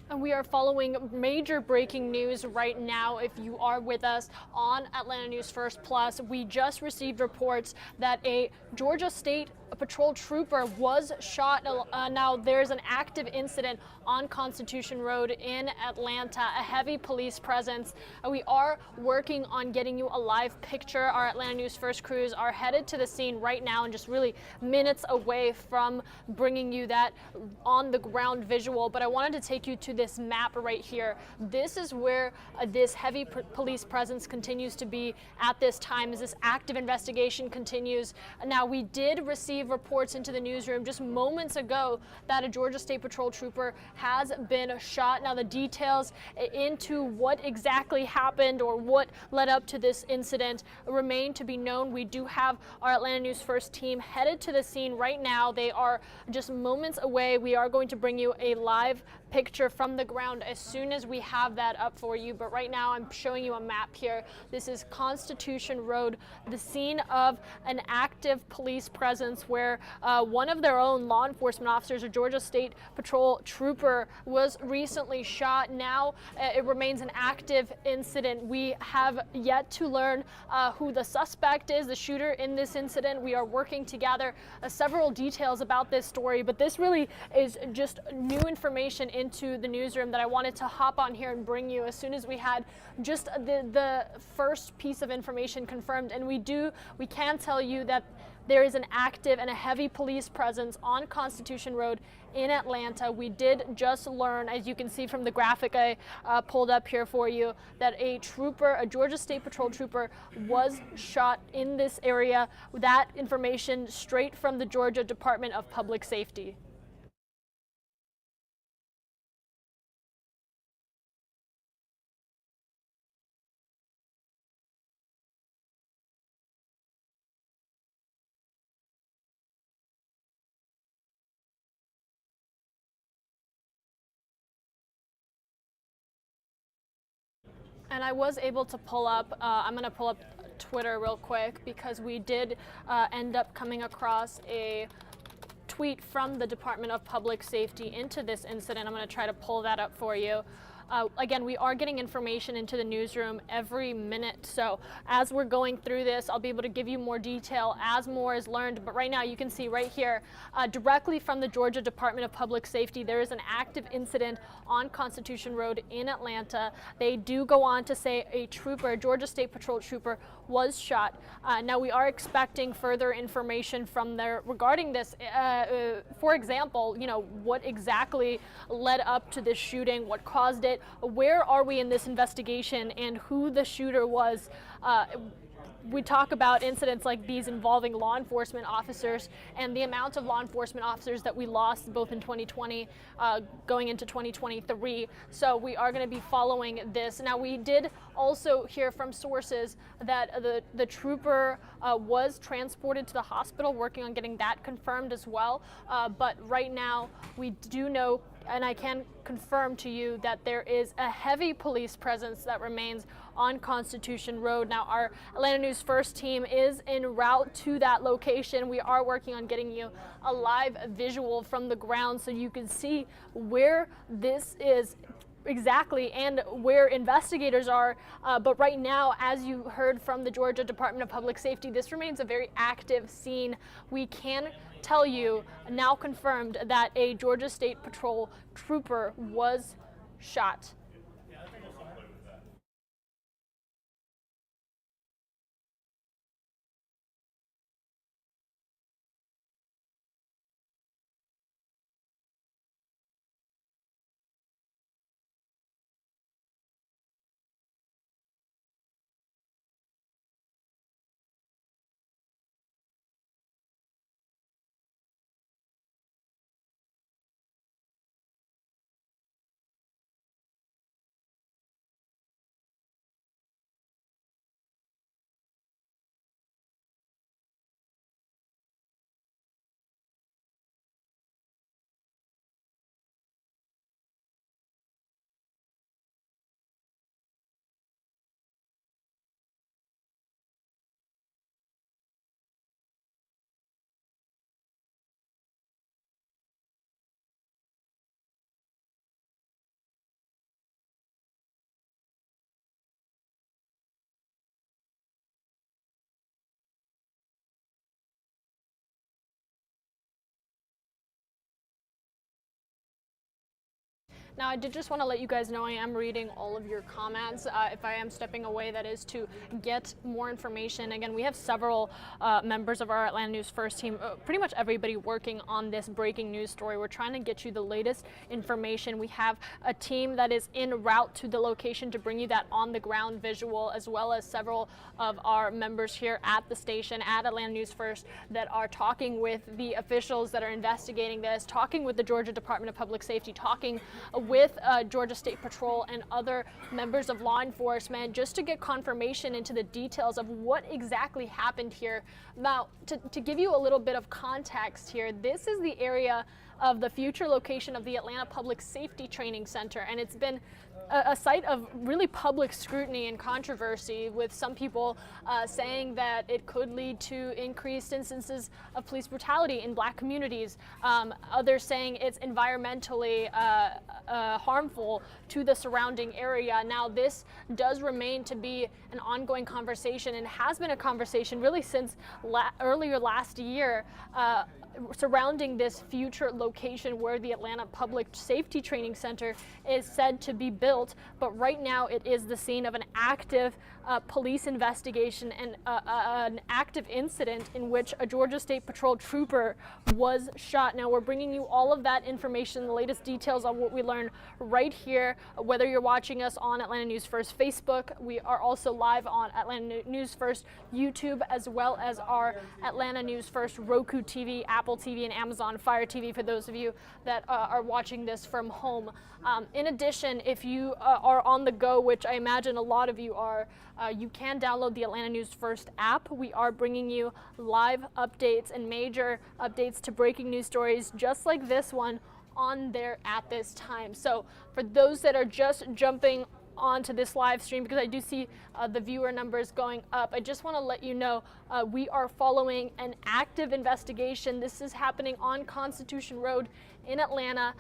And we are following major breaking news right now. If you are with us on Atlanta News First Plus, we just received reports that a Georgia State Patrol trooper was shot. Now there's an active incident on Constitution Road in Atlanta, a heavy police presence. We are working on getting you a live picture. Our Atlanta News First crews are headed to the scene right now and just really minutes away from bringing you that on the ground visual. But I wanted to take you to this map right here. This is where this heavy police presence continues to be at this time as this active investigation continues. Now, we did receive reports into the newsroom just moments ago that a Georgia State Patrol trooper has been shot. Now, the details into what exactly happened or what led up to this incident remain to be known. We do have our Atlanta News First team headed to the scene right now. They are just moments away. We are going to bring you a live picture from the ground as soon as we have that up for you. But right now I'm showing you a map here. This is Constitution Road, the scene of an active police presence where one of their own law enforcement officers, a Georgia State Patrol trooper, was recently shot. Now it remains an active incident. We have yet to learn who the suspect is, the shooter in this incident. We are working to gather several details about this story, but this really is just new information into the newsroom that I wanted to hop on here and bring you as soon as we had just the first piece of information confirmed. And we can tell you that there is an active and a heavy police presence on Constitution Road in Atlanta. We did just learn, as you can see from the graphic I pulled up here for you, that a Georgia State Patrol trooper was shot in this area. That information straight from the Georgia Department of Public Safety. And I was able to pull up, I'm going to pull up Twitter real quick because we did end up coming across a tweet from the Department of Public Safety into this incident. I'm going to try to pull that up for you. Again, we are getting information into the newsroom every minute. So as we're going through this, I'll be able to give you more detail as more is learned. But right now you can see right here, directly from the Georgia Department of Public Safety, there is an active incident on Constitution Road in Atlanta. They do go on to say a Georgia State Patrol trooper was shot. Now we are expecting further information from there regarding this. For example, what exactly led up to this shooting, what caused it, where are we in this investigation, and who the shooter was. We talk about incidents like these involving law enforcement officers and the amount of law enforcement officers that we lost both in 2020 going into 2023. So we are going to be following this. Now, we did also hear from sources that the trooper was transported to the hospital, working on getting that confirmed as well. But right now we do know, and I can confirm to you, that there is a heavy police presence that remains on Constitution Road. Now, our Atlanta News First team is en route to that location. We are working on getting you a live visual from the ground so you can see where this is exactly and where investigators are. But right now, as you heard from the Georgia Department of Public Safety, this remains a very active scene. We can tell you, now confirmed, that a Georgia State Patrol trooper was shot. Now, I did just want to let you guys know I am reading all of your comments. If I am stepping away, that is to get more information. Again, we have several members of our Atlanta News First team, pretty much everybody working on this breaking news story. We're trying to get you the latest information. We have a team that is en route to the location to bring you that on-the-ground visual, as well as several of our members here at the station at Atlanta News First that are talking with the officials that are investigating this, talking with the Georgia Department of Public Safety, talking with Georgia State Patrol and other members of law enforcement, just to get confirmation into the details of what exactly happened here. Now, to give you a little bit of context here, this is the area of the future location of the Atlanta Public Safety Training Center, and it's been a site of really public scrutiny and controversy, with some people saying that it could lead to increased instances of police brutality in Black communities. Others saying it's environmentally harmful to the surrounding area. Now, this does remain to be an ongoing conversation, and has been a conversation really since earlier last year, surrounding this future location where the Atlanta Public Safety Training Center is said to be built. But right now it is the scene of an active police investigation and an active incident in which a Georgia State Patrol trooper was shot. Now, we're bringing you all of that information, the latest details on what we learned right here, whether you're watching us on Atlanta News First Facebook. We are also live on Atlanta News First YouTube, as well as our Atlanta News First Roku TV, Apple TV, and Amazon Fire TV for those of you that are watching this from home. In addition, if you are on the go, which I imagine a lot of you are, you can download the Atlanta News First app. We are bringing you live updates and major updates to breaking news stories just like this one on there at this time. So for those that are just jumping onto this live stream, because I do see the viewer numbers going up, I just want to let you know we are following an active investigation. This is happening on Constitution Road in Atlanta.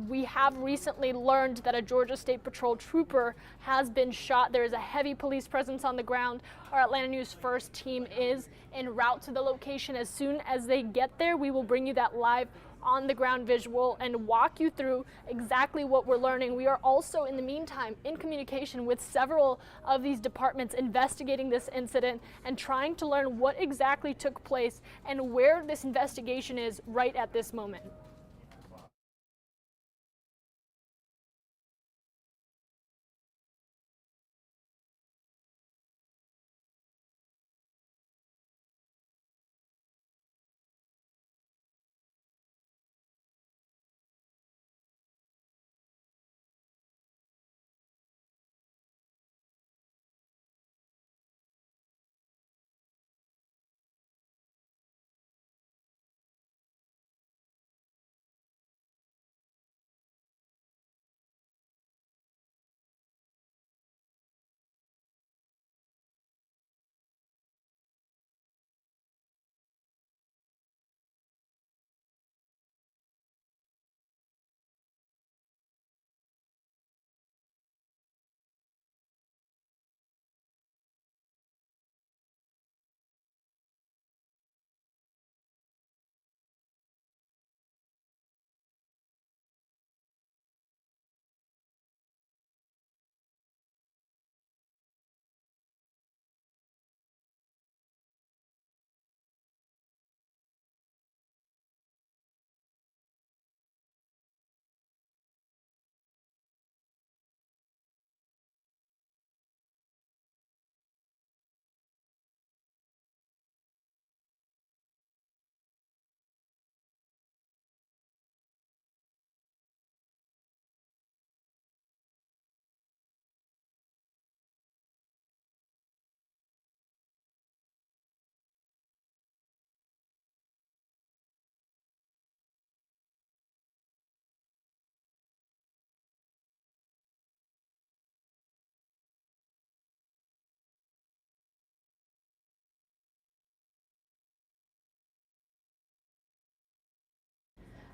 We have recently learned that a Georgia State Patrol trooper has been shot. There is a heavy police presence on the ground. Our Atlanta News First team is en route to the location. As soon as they get there, we will bring you that live on the ground visual and walk you through exactly what we're learning. We are also, in the meantime, in communication with several of these departments investigating this incident and trying to learn what exactly took place and where this investigation is right at this moment.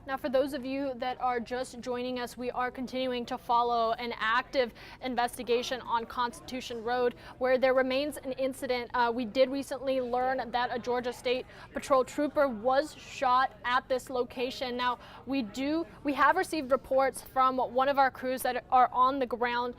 Now, for those of you that are just joining us, we are continuing to follow an active investigation on Constitution Road, where there remains an incident. We did recently learn that a Georgia State Patrol trooper was shot at this location. Now, we have received reports from one of our crews that are on the ground.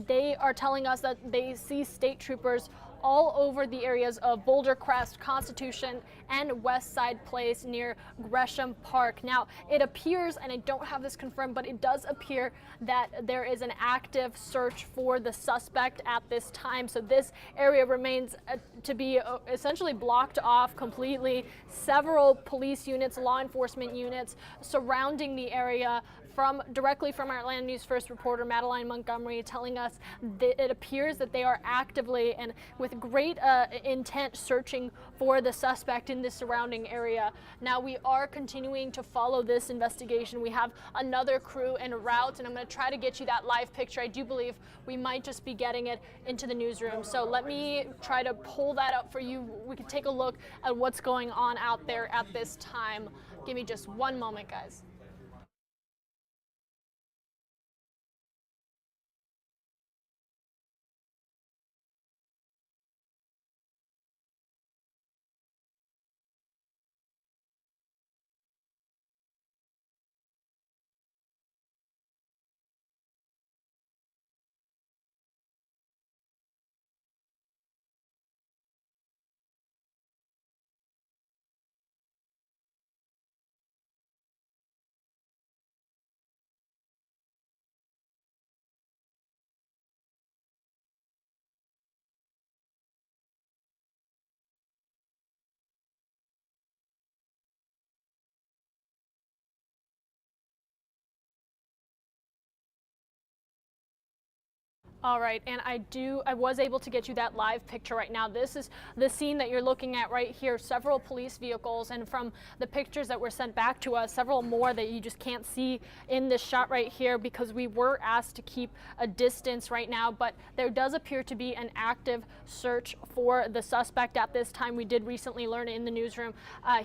They are telling us that they see state troopers all over the areas of Bouldercrest, Constitution, and West Side Place near Gresham Park. Now, it appears, and I don't have this confirmed, but it does appear that there is an active search for the suspect at this time. So this area remains to be essentially blocked off completely. Several police units, law enforcement units surrounding the area, directly from our Atlanta News First reporter Madeline Montgomery, telling us that it appears that they are actively and with great intent searching for the suspect in this surrounding area. Now, we are continuing to follow this investigation. We have another crew en route, and I'm going to try to get you that live picture. I do believe we might just be getting it into the newsroom. So let me try to pull that up for you. We can take a look at what's going on out there at this time. Give me just one moment, guys. All right, and I was able to get you that live picture right now. This is the scene that you're looking at right here. Several police vehicles, and from the pictures that were sent back to us, several more that you just can't see in this shot right here because we were asked to keep a distance right now, but there does appear to be an active search for the suspect at this time. We did recently learn in the newsroom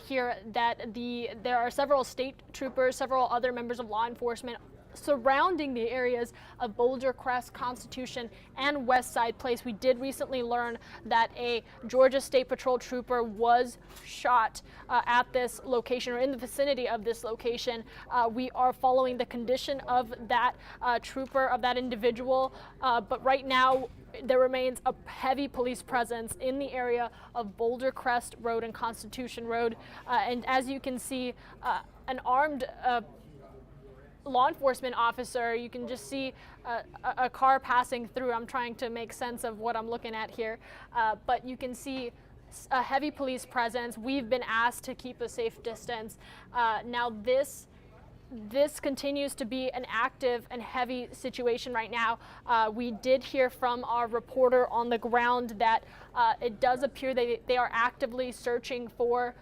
here that there are several state troopers, several other members of law enforcement surrounding the areas of Bouldercrest, Constitution, and West Side Place. We did recently learn that a Georgia State Patrol trooper was shot at this location, or in the vicinity of this location. We are following the condition of that trooper, of that individual, but right now there remains a heavy police presence in the area of Bouldercrest Road and Constitution Road, and as you can see, an armed law enforcement officer. You can just see a car passing through. I'm trying to make sense of what I'm looking at here, but you can see a heavy police presence. We've been asked to keep a safe distance. Now this continues to be an active and heavy situation right now. We did hear from our reporter on the ground that it does appear they are actively searching for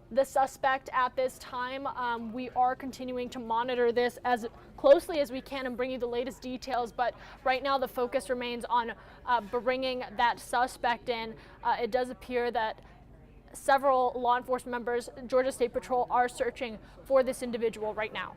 the suspect at this time. We are continuing to monitor this as closely as we can and bring you the latest details, but right now the focus remains on bringing that suspect in. It does appear that several law enforcement members, Georgia State Patrol, are searching for this individual right now.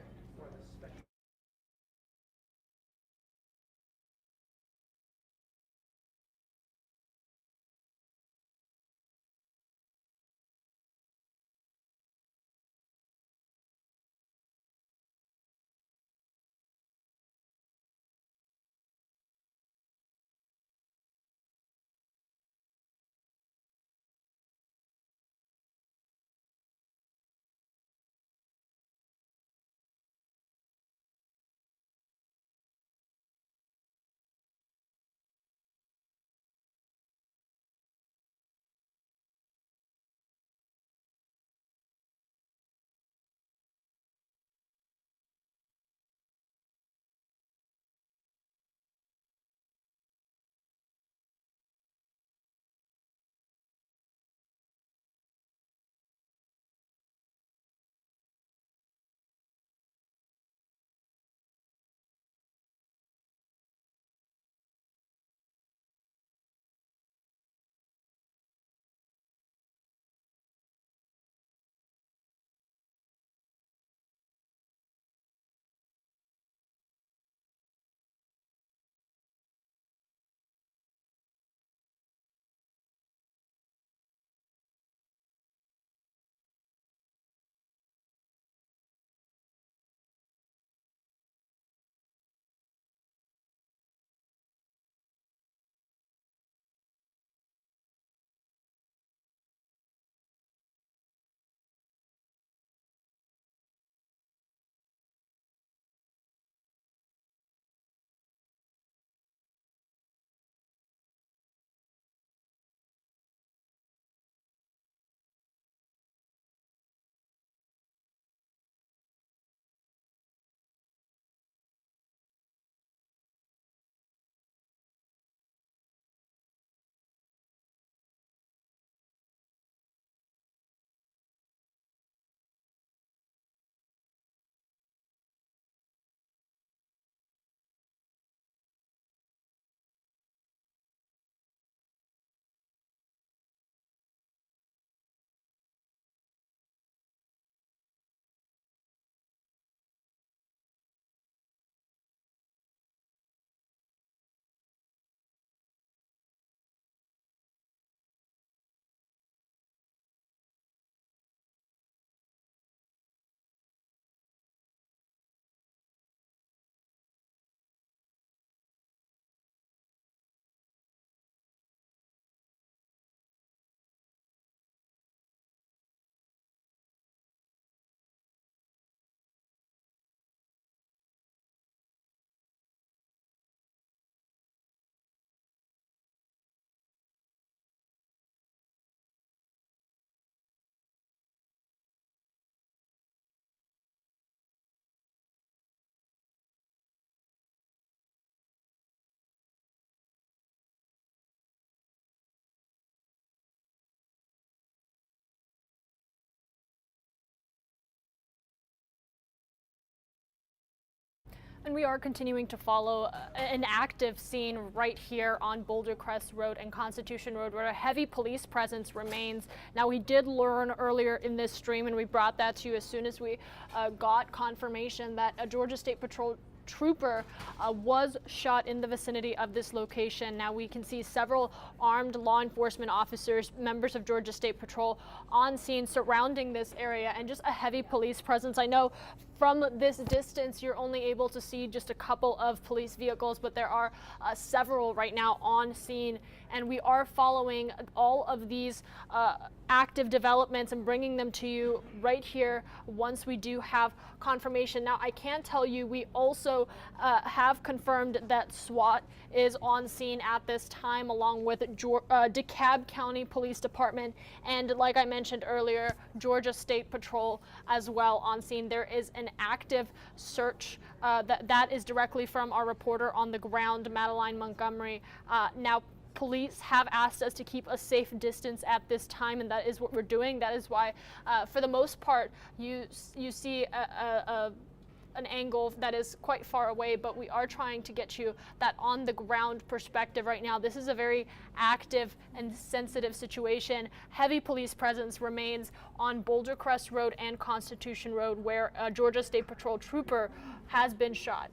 And we are continuing to follow an active scene right here on Bouldercrest Road and Constitution Road where a heavy police presence remains. Now, we did learn earlier in this stream, and we brought that to you as soon as we got confirmation that a Georgia State Patrol trooper was shot in the vicinity of this location. Now we can see several armed law enforcement officers, members of Georgia State Patrol on scene surrounding this area, and just a heavy police presence. I know from this distance you're only able to see just a couple of police vehicles, but there are several right now on scene, and we are following all of these active developments and bringing them to you right here once we do have confirmation. Now, I can tell you we also have confirmed that SWAT is on scene at this time, along with DeKalb County Police Department, and like I mentioned earlier, Georgia State Patrol as well on scene. There is an active search that is directly from our reporter on the ground, Madeline Montgomery. Now, police have asked us to keep a safe distance at this time, and that is what we're doing. That is why, for the most part, you see an angle that is quite far away, but we are trying to get you that on the ground perspective right now. This is a very active and sensitive situation. Heavy police presence remains on Bouldercrest Road and Constitution Road, where a Georgia State Patrol trooper has been shot.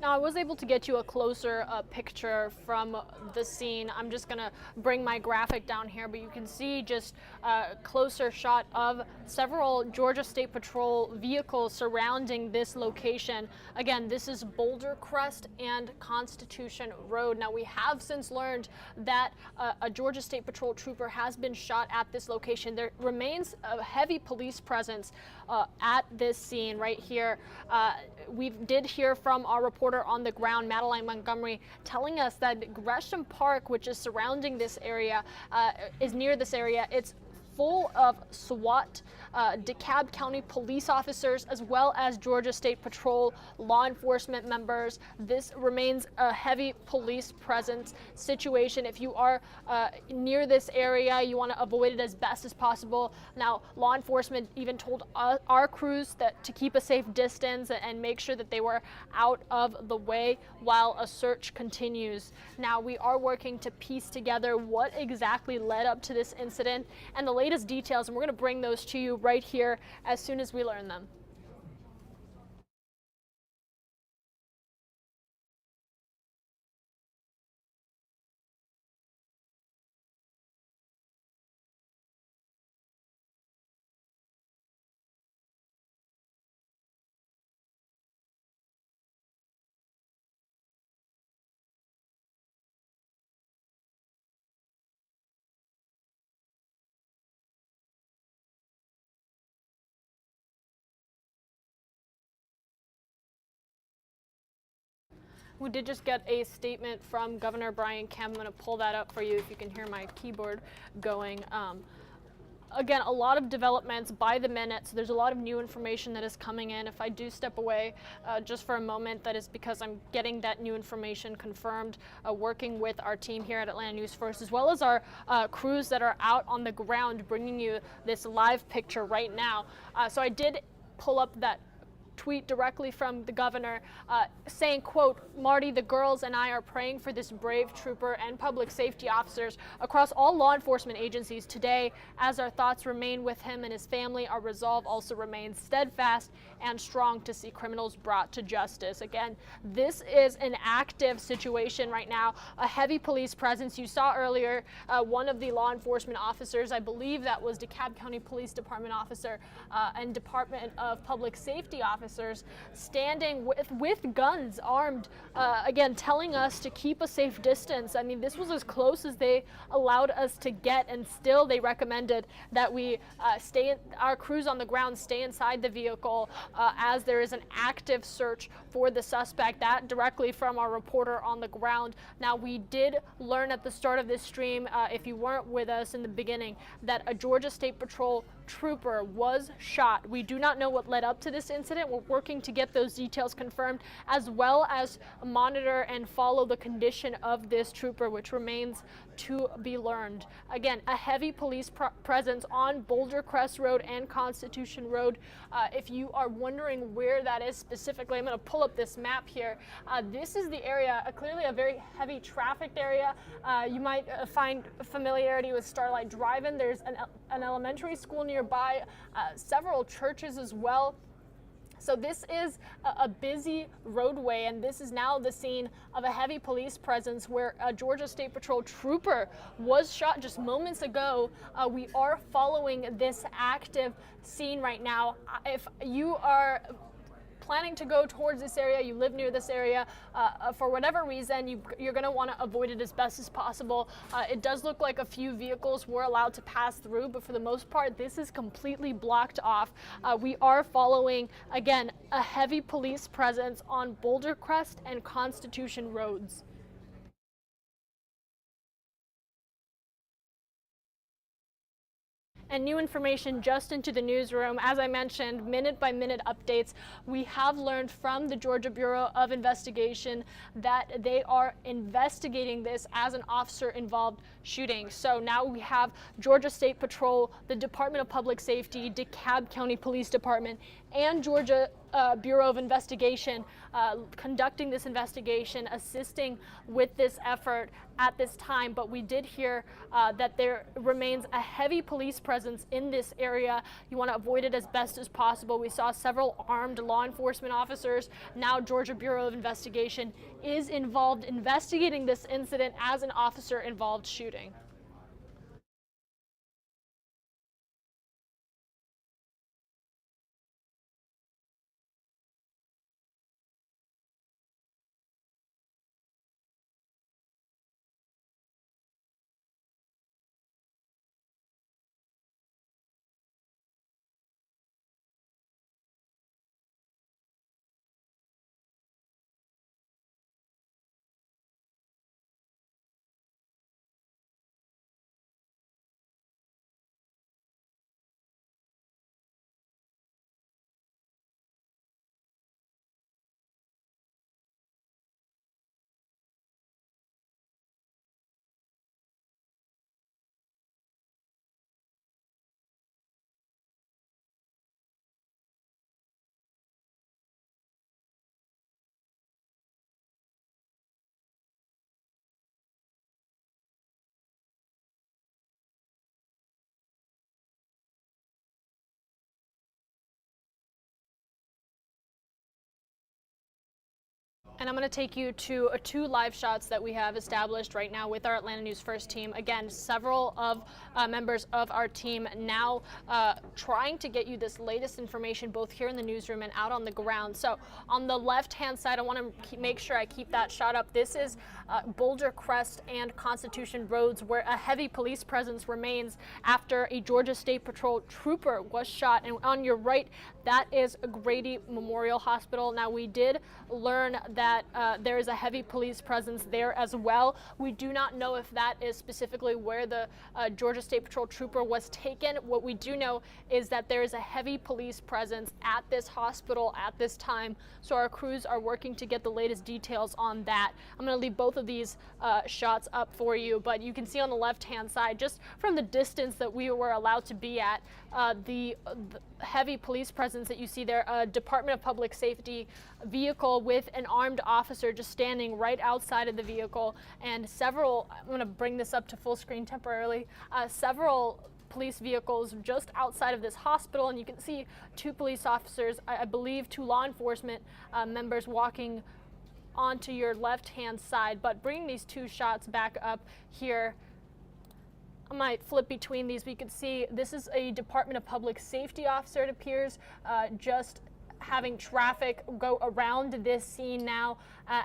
Now, I was able to get you a closer picture from the scene. I'm just going to bring my graphic down here, but you can see just a closer shot of several Georgia State Patrol vehicles surrounding this location. Again, this is Bouldercrest and Constitution Road. Now, we have since learned that a Georgia State Patrol trooper has been shot at this location. There remains a heavy police presence at this scene right here. We did hear from our reporter on the ground, Madeline Montgomery, telling us that Gresham Park, which is surrounding this area, is near this area. It's full of SWAT, DeKalb County police officers, as well as Georgia State Patrol law enforcement members. This remains a heavy police presence situation. If you are near this area, you want to avoid it as best as possible. Now, law enforcement even told our crews that to keep a safe distance and make sure that they were out of the way while a search continues. Now, we are working to piece together what exactly led up to this incident and the latest details, and we're going to bring those to you right here as soon as we learn them. We did just get a statement from Governor Brian Kemp. I'm going to pull that up for you if you can hear my keyboard going. again, a lot of developments by the minute, so there's a lot of new information that is coming in. If I do step away just for a moment, that is because I'm getting that new information confirmed, working with our team here at Atlanta News First, as well as our crews that are out on the ground bringing you this live picture right now. So I did pull up that tweet directly from the governor saying, quote, "Marty, the girls and I are praying for this brave trooper and public safety officers across all law enforcement agencies today. As our thoughts remain with him and his family, our resolve also remains steadfast and strong to see criminals brought to justice." Again, this is an active situation right now, a heavy police presence. You saw earlier one of the law enforcement officers, I believe that was DeKalb County Police Department officer and Department of Public Safety officer, standing with guns, armed, again, telling us to keep a safe distance. I mean, this was as close as they allowed us to get, and still they recommended that we our crews on the ground stay inside the vehicle as there is an active search for the suspect. That directly from our reporter on the ground. Now, we did learn at the start of this stream, if you weren't with us in the beginning, that a Georgia State Patrol trooper was shot. We do not know what led up to this incident. We're working to get those details confirmed, as well as monitor and follow the condition of this trooper, which remains to be learned. Again, a heavy police presence on Bouldercrest Road and Constitution Road. If you are wondering where that is specifically, I'm going to pull up this map here. This is the area, clearly a very heavy trafficked area. You might find familiarity with Starlight Drive-In. There's an elementary school nearby, several churches as well. So this is a busy roadway, and this is now the scene of a heavy police presence where a Georgia State Patrol trooper was shot just moments ago. We are following this active scene right now. If you are planning to go towards this area, you live near this area, for whatever reason, you're going to want to avoid it as best as possible. It does look like a few vehicles were allowed to pass through, but for the most part, this is completely blocked off. We are following, again, a heavy police presence on Bouldercrest and Constitution Roads. And new information just into the newsroom. As I mentioned, minute-by-minute updates. We have learned from the Georgia Bureau of Investigation that they are investigating this as an officer-involved shooting. So now we have Georgia State Patrol, the Department of Public Safety, DeKalb County Police Department, and Georgia Bureau of Investigation conducting this investigation, assisting with this effort at this time. But we did hear that there remains a heavy police presence in this area. You want to avoid it as best as possible. We saw several armed law enforcement officers. Now Georgia Bureau of Investigation is involved investigating this incident as an officer-involved shooting. And I'm going to take you to two live shots that we have established right now with our Atlanta News First team. Again, several of members of our team now trying to get you this latest information, both here in the newsroom and out on the ground. So on the left-hand side, I want to make sure I keep that shot up. This is Bouldercrest and Constitution Roads, where a heavy police presence remains after a Georgia State Patrol trooper was shot. And on your right, that is Grady Memorial Hospital. Now, we did learn that that there is a heavy police presence there as well. We do not know if that is specifically where the Georgia State Patrol trooper was taken. What we do know is that there is a heavy police presence at this hospital at this time. So our crews are working to get the latest details on that. I'm going to leave both of these shots up for you, but you can see on the left-hand side, just from the distance that we were allowed to be at, the heavy police presence that you see there, a Department of Public Safety vehicle with an armed officer just standing right outside of the vehicle, and several, I'm going to bring this up to full screen temporarily, several police vehicles just outside of this hospital, and you can see 2 police officers, I believe 2 law enforcement members walking onto your left-hand side. But bringing these 2 shots back up here, I might flip between these, but you can see this is a Department of Public Safety officer, it appears, just having traffic go around this scene now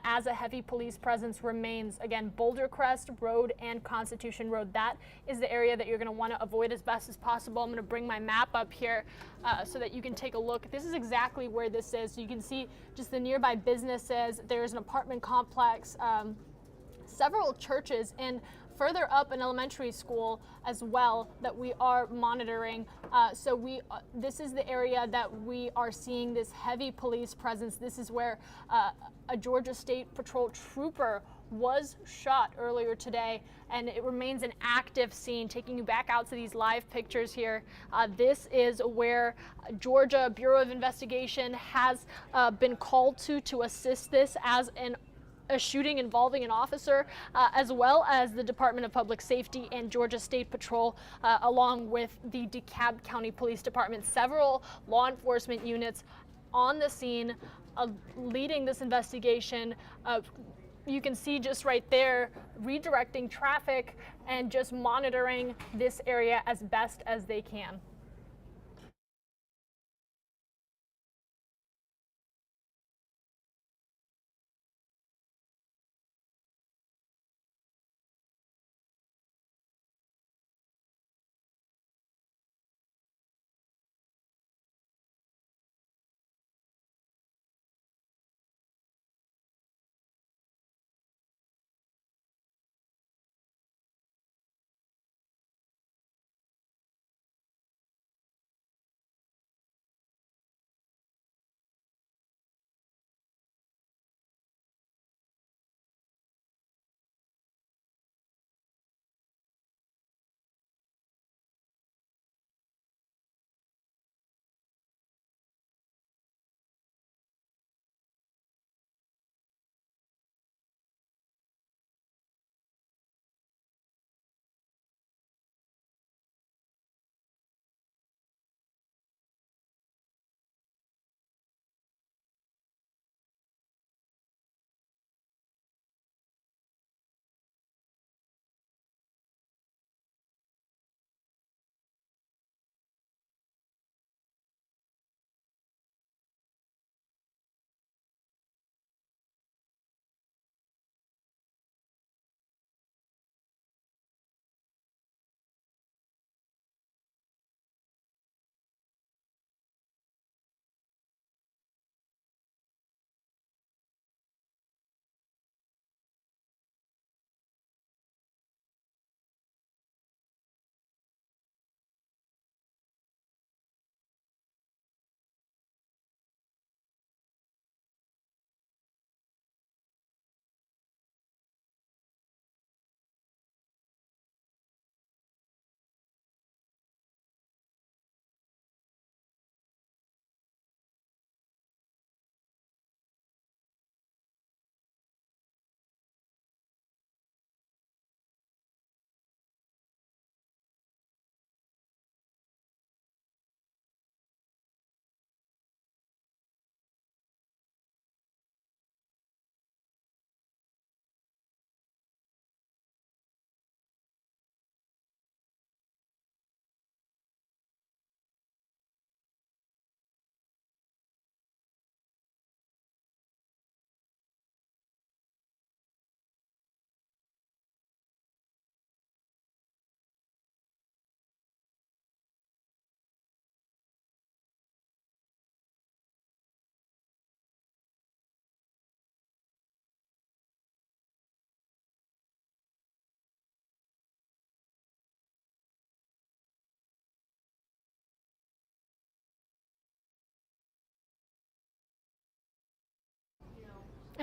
as a heavy police presence remains. Again, Bouldercrest Road and Constitution Road, that is the area that you're going to want to avoid as best as possible. I'm going to bring my map up here so that you can take a look. This is exactly where this is. So you can see just the nearby businesses. There's an apartment complex, several churches, and further up an elementary school as well that we are monitoring. This is the area that we are seeing this heavy police presence. This is where a Georgia State Patrol trooper was shot earlier today, and it remains an active scene. Taking you back out to these live pictures here, this is where Georgia Bureau of Investigation has been called to assist this as a shooting involving an officer, as well as the Department of Public Safety and Georgia State Patrol, along with the DeKalb County Police Department. Several law enforcement units on the scene leading this investigation. You can see just right there, redirecting traffic and just monitoring this area as best as they can.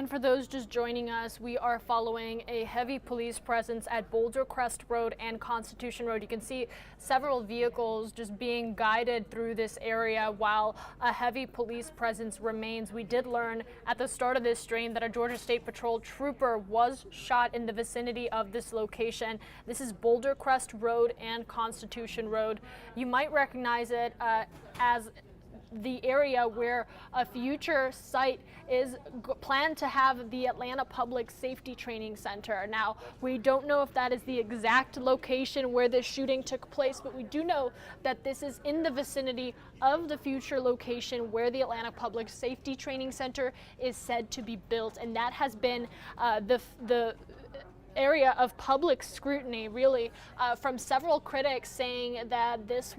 And for those just joining us, we are following a heavy police presence at Bouldercrest Road and Constitution Road. You can see several vehicles just being guided through this area while a heavy police presence remains. We did learn at the start of this stream that a Georgia State Patrol trooper was shot in the vicinity of this location. This is Bouldercrest Road and Constitution Road. You might recognize it as the area where a future site is planned to have the Atlanta Public Safety Training Center. Now, we don't know if that is the exact location where this shooting took place, but we do know that this is in the vicinity of the future location where the Atlanta Public Safety Training Center is said to be built, and that has been the area of public scrutiny, really, from several critics saying that this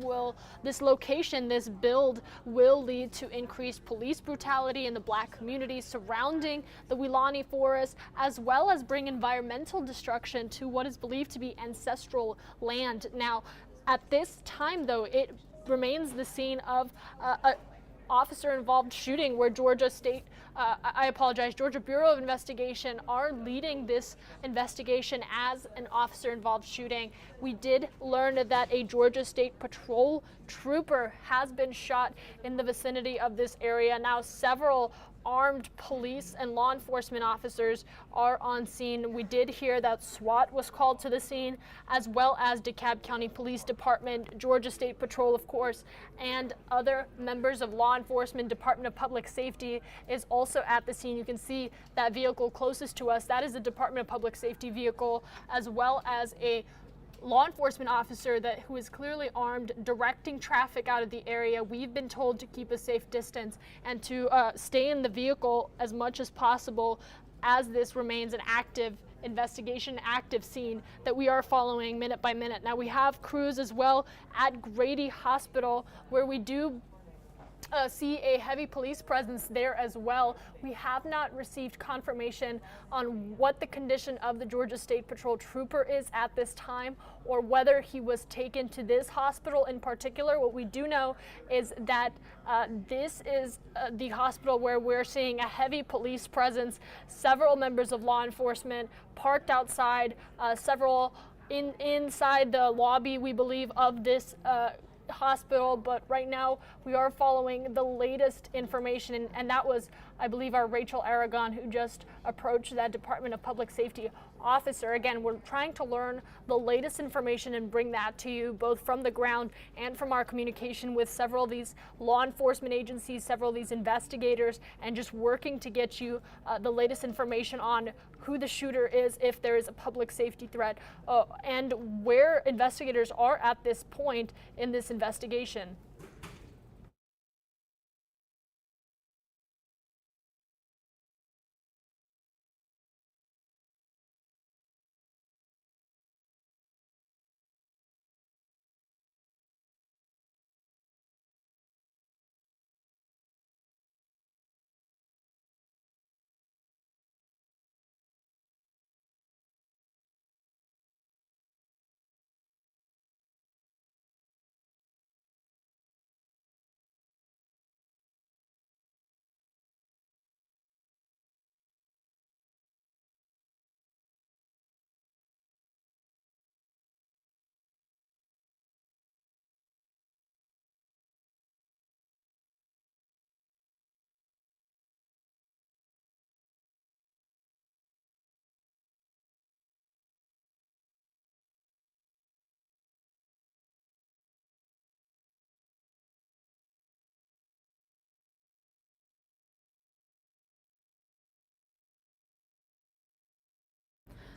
location, this build, will lead to increased police brutality in the Black community surrounding the Weelaunee Forest, as well as bring environmental destruction to what is believed to be ancestral land. Now, at this time, though, it remains the scene of a officer-involved shooting where Georgia Bureau of Investigation are leading this investigation as an officer-involved shooting. We did learn that a Georgia State Patrol trooper has been shot in the vicinity of this area. Now, several armed police and law enforcement officers are on scene. We did hear that SWAT was called to the scene, as well as DeKalb County Police Department, Georgia State Patrol, of course, and other members of law enforcement. Department of Public Safety is also at the scene. You can see that vehicle closest to us. That is the Department of Public Safety vehicle, as well as a law enforcement officer who is clearly armed, directing traffic out of the area. We've been told to keep a safe distance and to stay in the vehicle as much as possible, as this remains an active investigation, active scene that we are following minute by minute. Now, we have crews as well at Grady Hospital, where we do see a heavy police presence there as well. We have not received confirmation on what the condition of the Georgia State Patrol trooper is at this time, or whether he was taken to this hospital in particular. What we do know is that this is the hospital where we're seeing a heavy police presence, several members of law enforcement parked outside, several inside the lobby, we believe, of this hospital. But right now we are following the latest information, and that was, I believe, our Rachel Aragon, who just approached that Department of Public Safety officer. Again, we're trying to learn the latest information and bring that to you, both from the ground and from our communication with several of these law enforcement agencies, several of these investigators, and just working to get you the latest information on who the shooter is, if there is a public safety threat, and where investigators are at this point in this investigation.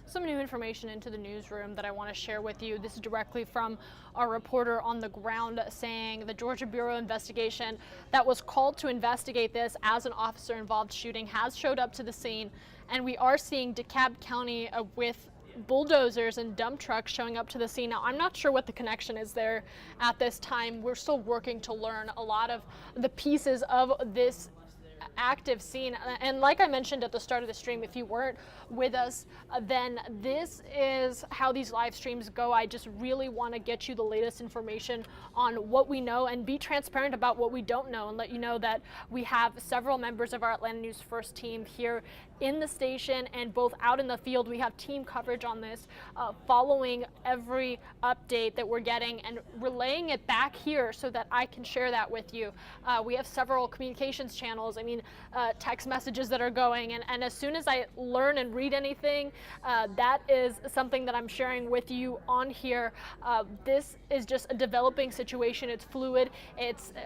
Some new information into the newsroom that I want to share with you. This is directly from our reporter on the ground, saying the Georgia Bureau of Investigation that was called to investigate this as an officer-involved shooting has showed up to the scene, and we are seeing DeKalb County with bulldozers and dump trucks showing up to the scene. Now, I'm not sure what the connection is there at this time. We're still working to learn a lot of the pieces of this active scene. And like I mentioned at the start of the stream, if you weren't with us, then this is how these live streams go. I just really want to get you the latest information on what we know and be transparent about what we don't know, and let you know that we have several members of our Atlanta News First team here in the station and both out in the field. We have team coverage on this, following every update that we're getting and relaying it back here so that I can share that with you. We have several communications channels, text messages that are going, and as soon as I learn and read anything, that is something that I'm sharing with you on here. This is just a developing situation. It's fluid.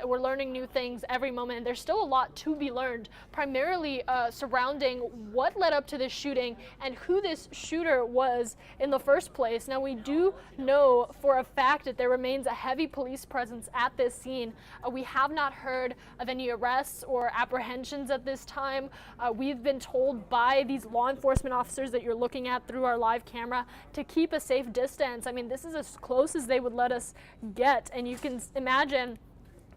We're learning new things every moment, and there's still a lot to be learned, primarily surrounding what led up to this shooting and who this shooter was in the first place. Now, we do know for a fact that there remains a heavy police presence at this scene. We have not heard of any arrests or apprehensions at this time. We've been told by these law enforcement officers that you're looking at through our live camera to keep a safe distance. This is as close as they would let us get, and you can imagine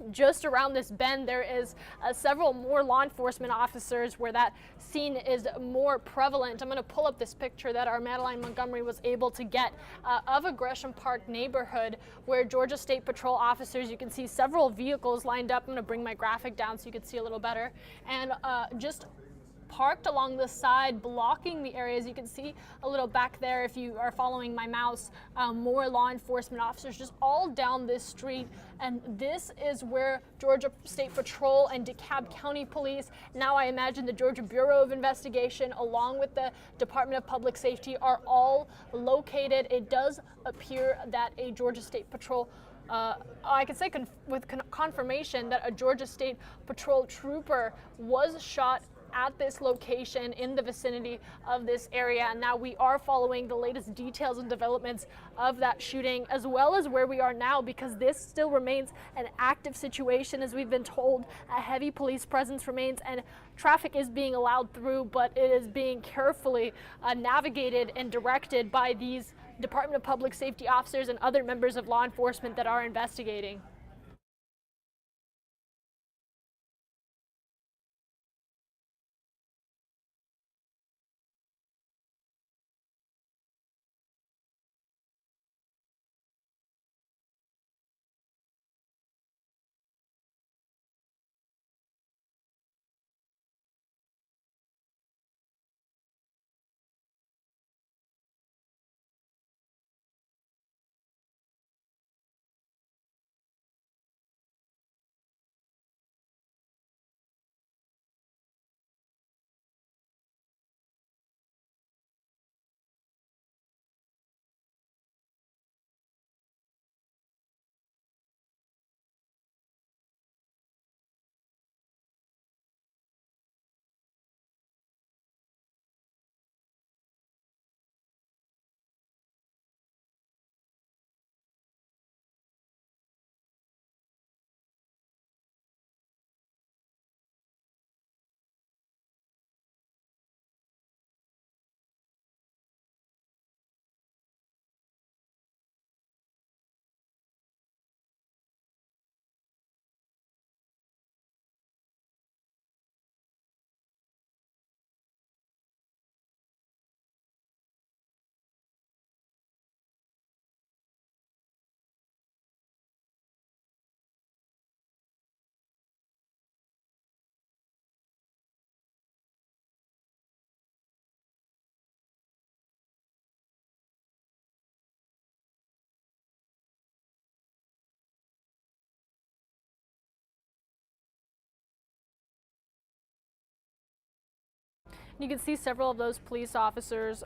just around this bend there is several more law enforcement officers where that scene is more prevalent. I'm going to pull up this picture that our Madeline Montgomery was able to get of a Gresham Park neighborhood where Georgia State Patrol officers, you can see several vehicles lined up. I'm going to bring my graphic down so you can see a little better, and just parked along the side, blocking the areas. You can see a little back there if you are following my mouse, more law enforcement officers just all down this street. And this is where Georgia State Patrol and DeKalb County Police, now I imagine the Georgia Bureau of Investigation, along with the Department of Public Safety, are all located. It does appear that a Georgia State Patrol I can say with confirmation that a Georgia State Patrol trooper was shot at this location in the vicinity of this area. And now we are following the latest details and developments of that shooting, as well as where we are now, because this still remains an active situation. As we've been told, a heavy police presence remains and traffic is being allowed through, but it is being carefully navigated and directed by these Department of Public Safety officers and other members of law enforcement that are investigating. You can see several of those police officers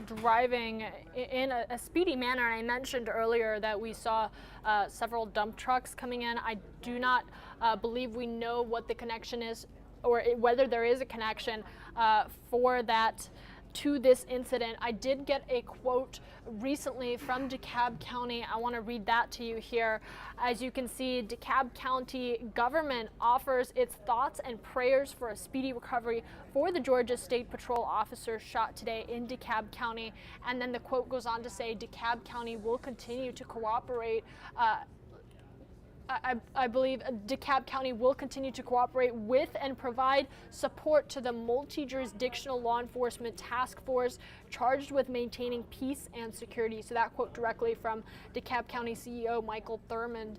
driving in a speedy manner. And I mentioned earlier that we saw several dump trucks coming in. I do not believe we know what the connection is, or whether there is a connection for that to this incident. I did get a quote recently from DeKalb County. I want to read that to you here. As you can see, DeKalb County government offers its thoughts and prayers for a speedy recovery for the Georgia State Patrol officer shot today in DeKalb County. And then the quote goes on to say, DeKalb County will continue to cooperate. I believe DeKalb County will continue to cooperate with and provide support to the multi-jurisdictional law enforcement task force charged with maintaining peace and security. So that quote directly from DeKalb County CEO Michael Thurmond.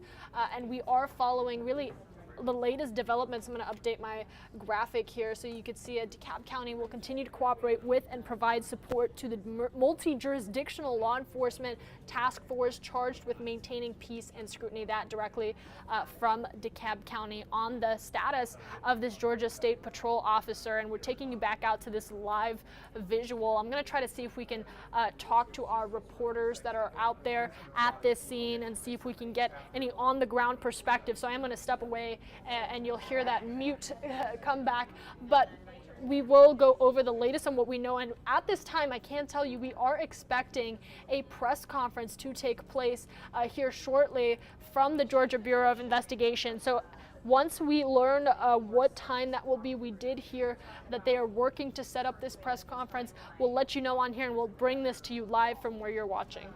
And we are following really the latest developments. I'm going to update my graphic here so you can see it. DeKalb County will continue to cooperate with and provide support to the multi-jurisdictional law enforcement task force charged with maintaining peace and scrutiny. That directly from DeKalb County on the status of this Georgia State Patrol officer. And we're taking you back out to this live visual. I'm going to try to see if we can talk to our reporters that are out there at this scene and see if we can get any on the ground perspective. So I am going to step away and you'll hear that mute come back, but we will go over the latest on what we know. And at this time, I can tell you we are expecting a press conference to take place here shortly from the Georgia Bureau of Investigation. So once we learn what time that will be, we did hear that they are working to set up this press conference. We'll let you know on here and we'll bring this to you live from where you're watching.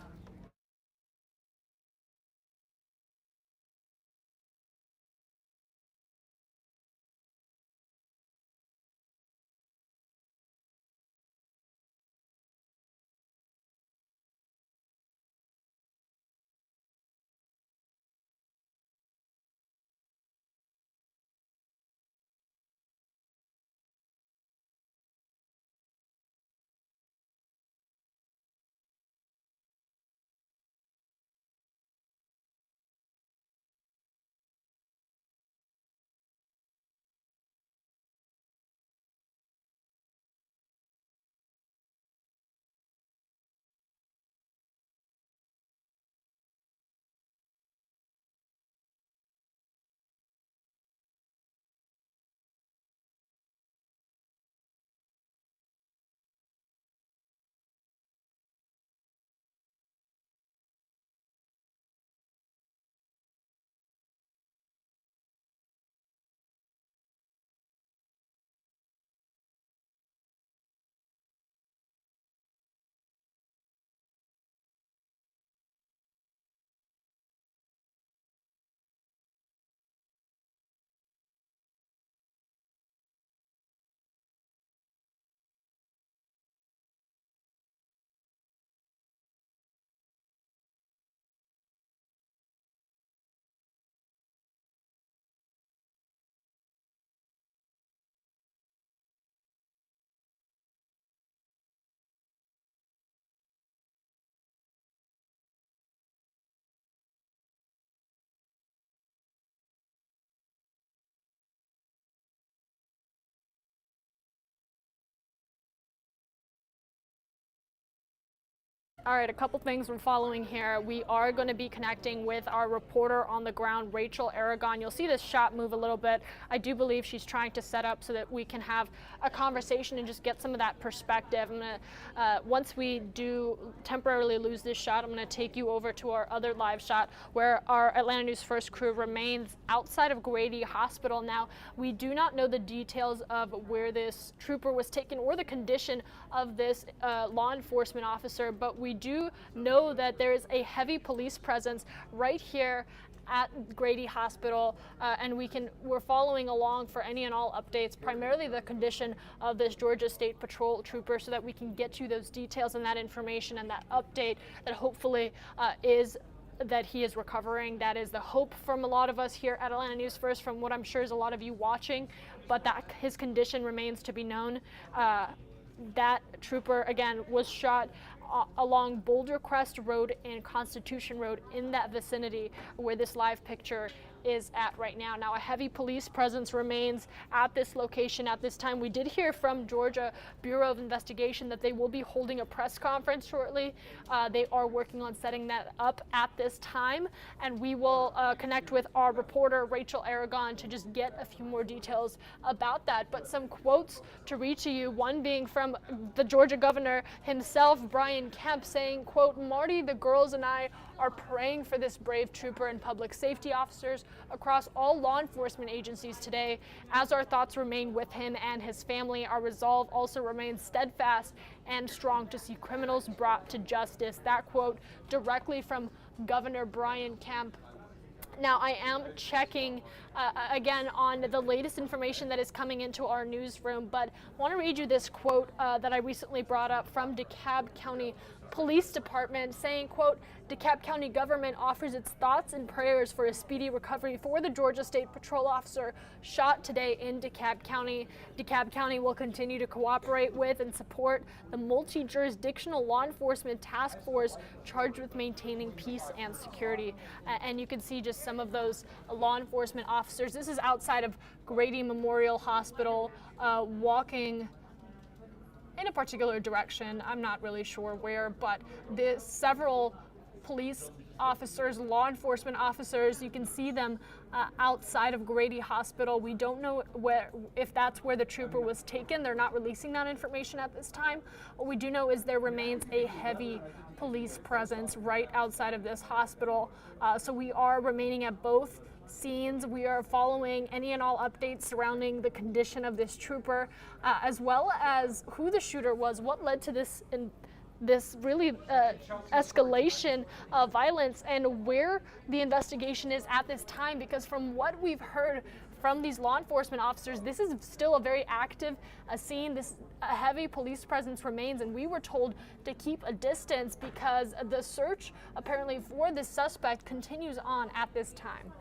All right, a couple things we're following here. We are going to be connecting with our reporter on the ground, Rachel Aragon. You'll see this shot move a little bit. I do believe she's trying to set up so that we can have a conversation and just get some of that perspective. I'm gonna, once we do temporarily lose this shot, I'm going to take you over to our other live shot where our Atlanta News First crew remains outside of Grady Hospital. Now, we do not know the details of where this trooper was taken or the condition of this law enforcement officer, but we do know that there is a heavy police presence right here at Grady Hospital, and we're following along for any and all updates, primarily the condition of this Georgia State Patrol trooper, so that we can get you those details and that information and that update that hopefully is that he is recovering. That is the hope from a lot of us here at Atlanta News First, from what I'm sure is a lot of you watching, but that his condition remains to be known. That trooper, again, was shot along Bouldercrest Road and Constitution Road in that vicinity where this live picture is at right now. Now, a heavy police presence remains at this location at this time. We did hear from Georgia Bureau of Investigation that they will be holding a press conference shortly. They are working on setting that up at this time, and we will connect with our reporter, Rachel Aragon, to just get a few more details about that. But some quotes to read to you, one being from the Georgia governor himself, Brian Kemp, saying, quote, "Marty, the girls and I are praying for this brave trooper and public safety officers across all law enforcement agencies today. As our thoughts remain with him and his family, our resolve also remains steadfast and strong to see criminals brought to justice." That quote directly from Governor Brian Kemp. Now, I am checking again on the latest information that is coming into our newsroom. But I want to read you this quote that I recently brought up from DeKalb County Police Department saying, quote, DeKalb County government offers its thoughts and prayers for a speedy recovery for the Georgia State Patrol officer shot today in DeKalb County. DeKalb County will continue to cooperate with and support the multi-jurisdictional law enforcement task force charged with maintaining peace and security. And you can see just some of those law enforcement officers. This is outside of Grady Memorial Hospital, walking in a particular direction. I'm not really sure where, but there's several police officers, law enforcement officers. You can see them outside of Grady Hospital. We don't know if that's where the trooper was taken. They're not releasing that information at this time. What we do know is there remains a heavy police presence right outside of this hospital. So we are remaining at both scenes. We are following any and all updates surrounding the condition of this trooper, as well as who the shooter was, what led to this really escalation of violence, and where the investigation is at this time. Because from what we've heard from these law enforcement officers, this is still a very active scene. A heavy police presence remains, and we were told to keep a distance because the search apparently for this suspect continues on at this time.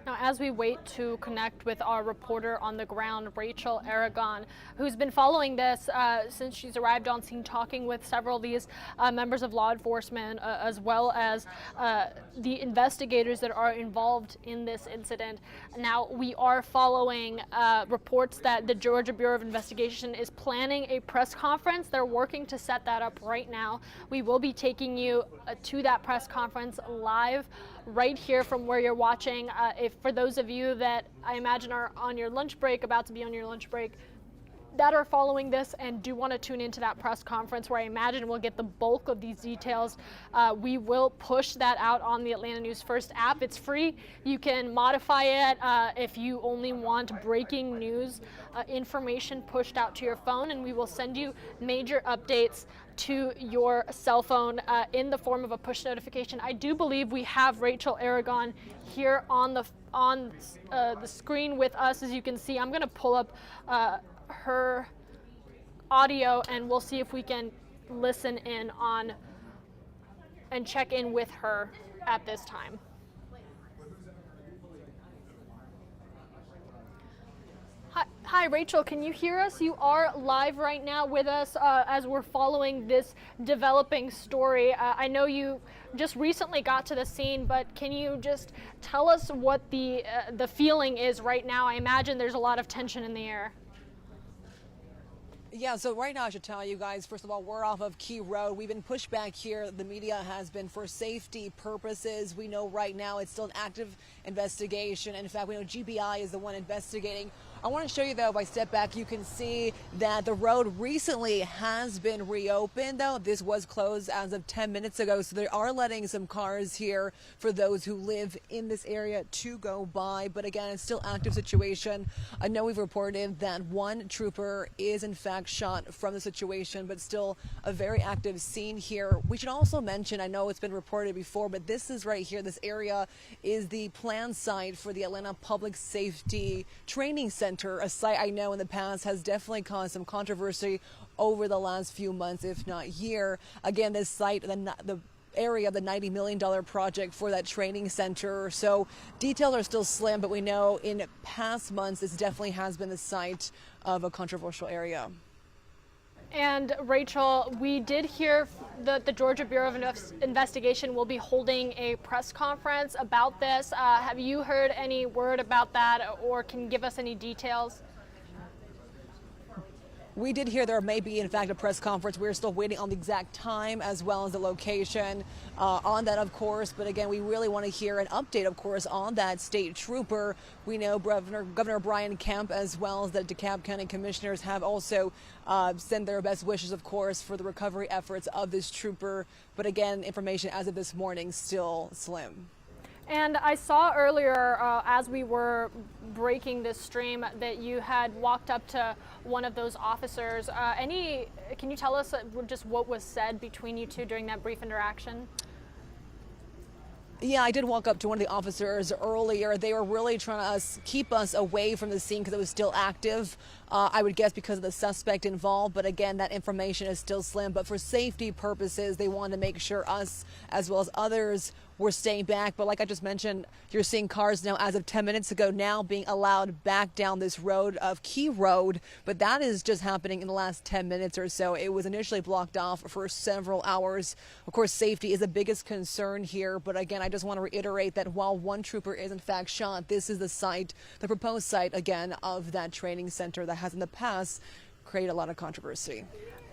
Now, as we wait to connect with our reporter on the ground, Rachel Aragon, who's been following this since she's arrived on scene, talking with several of these members of law enforcement, as well as the investigators that are involved in this incident. Now, we are following reports that the Georgia Bureau of Investigation is planning a press conference. They're working to set that up right now. We will be taking you to that press conference live right here from where you're watching. If for those of you that I imagine are on your lunch break, about to be on your lunch break, that are following this and do want to tune into that press conference where I imagine we'll get the bulk of these details, we will push that out on the Atlanta News First app. It's free. You can modify it if you only want breaking news information pushed out to your phone, and we will send you major updates to your cell phone in the form of a push notification. I do believe we have Rachel Aragon here on the screen with us. As you can see, I'm going to pull up her audio, and we'll see if we can listen in on and check in with her at this time. Hi, Rachel, can you hear us? You are live right now with us as we're following this developing story. I know you just recently got to the scene, but can you just tell us what the feeling is right now? I imagine there's a lot of tension in the air. Yeah, so right now I should tell you guys, first of all, we're off of Key Road. We've been pushed back here. The media has been for safety purposes. We know right now it's still an active investigation. In fact, we know GBI is the one investigating. I want to show you, though, if I step back, you can see that the road recently has been reopened, though. This was closed as of 10 minutes ago, so they are letting some cars here for those who live in this area to go by. But again, it's still an active situation. I know we've reported that one trooper is, in fact, shot from the situation, but still a very active scene here. We should also mention, I know it's been reported before, but this is right here. This area is the planned site for the Atlanta Public Safety Training Center. center, a site I know in the past has definitely caused some controversy over the last few months, if not year. Again, this site, the area of the $90 million project for that training center. So details are still slim, but we know in past months this definitely has been the site of a controversial area. And Rachel, we did hear that the Georgia Bureau of Investigation will be holding a press conference about this. Have you heard any word about that, or can you give us any details? We did hear there may be, in fact, a press conference. We're still waiting on the exact time as well as the location on that, of course. But again, we really want to hear an update, of course, on that state trooper. We know Governor Brian Kemp, as well as the DeKalb County commissioners, have also sent their best wishes, of course, for the recovery efforts of this trooper. But again, information as of this morning still slim. And I saw earlier, as we were breaking this stream, that you had walked up to one of those officers. Can you tell us just what was said between you two during that brief interaction? Yeah, I did walk up to one of the officers earlier. They were really trying to keep us away from the scene because it was still active. I would guess because of the suspect involved. But again, that information is still slim. But for safety purposes, they wanted to make sure us, as well as others, were staying back. But like I just mentioned, you're seeing cars now, as of 10 minutes ago, now being allowed back down this road of Key Road. But that is just happening in the last 10 minutes or so. It was initially blocked off for several hours. Of course, safety is the biggest concern here. But again, I just want to reiterate that while one trooper is in fact shot, this is the site, the proposed site, again, of that training center that has in the past created a lot of controversy.